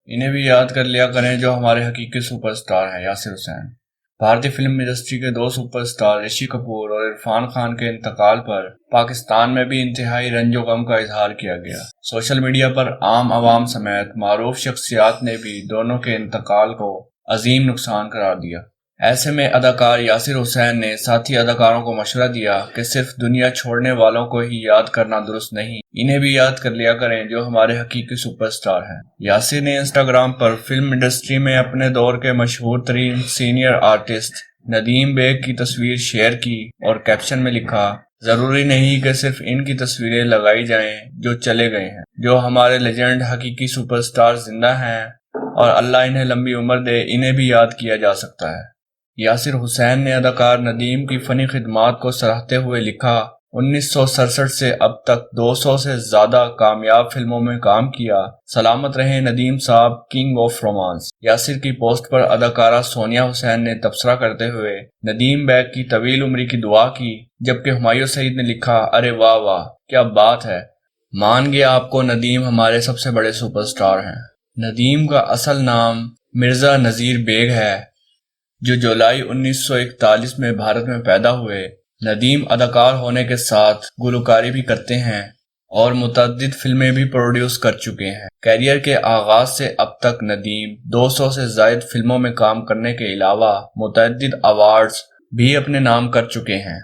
انہیں بھی یاد کر لیا کریں جو ہمارے حقیقی سپر سٹار ہیں یاسر حسین۔ بھارتی فلم انڈسٹری کے دو سپر سٹار رشی کپور اور عرفان خان کے انتقال پر پاکستان میں بھی انتہائی رنج و غم کا اظہار کیا گیا۔ سوشل میڈیا پر عام عوام سمیت معروف شخصیات نے بھی دونوں کے انتقال کو عظیم نقصان قرار دیا۔ ایسے میں اداکار یاسر حسین نے ساتھی اداکاروں کو مشورہ دیا کہ صرف دنیا چھوڑنے والوں کو ہی یاد کرنا درست نہیں، انہیں بھی یاد کر لیا کریں جو ہمارے حقیقی سپر سٹار ہیں۔ یاسر نے انسٹاگرام پر فلم انڈسٹری میں اپنے دور کے مشہور ترین سینئر آرٹسٹ ندیم بیگ کی تصویر شیئر کی اور کیپشن میں لکھا، ضروری نہیں کہ صرف ان کی تصویریں لگائی جائیں جو چلے گئے ہیں، جو ہمارے لیجنڈ حقیقی سپر سٹار زندہ ہیں اور اللہ انہیں لمبی عمر دے، انہیں بھی یاد کیا جا سکتا ہے۔ یاسر حسین نے اداکار ندیم کی فنی خدمات کو سراہتے ہوئے لکھا، 1967 سے اب تک 200 سے زیادہ کامیاب فلموں میں کام کیا، سلامت رہیں ندیم صاحب، کنگ آف رومانس۔ یاسر کی پوسٹ پر اداکارہ سونیا حسین نے تبصرہ کرتے ہوئے ندیم بیگ کی طویل عمری کی دعا کی، جبکہ ہمایوں سعید نے لکھا، ارے واہ واہ کیا بات ہے، مان گیا آپ کو ندیم ہمارے سب سے بڑے سپر سٹار ہیں۔ ندیم کا اصل نام مرزا نذیر بیگ ہے، جو جولائی 1941 میں بھارت میں پیدا ہوئے۔ ندیم اداکار ہونے کے ساتھ گلوکاری بھی کرتے ہیں اور متعدد فلمیں بھی پروڈیوس کر چکے ہیں۔ کیریئر کے آغاز سے اب تک ندیم 200 سے زائد فلموں میں کام کرنے کے علاوہ متعدد ایوارڈز بھی اپنے نام کر چکے ہیں۔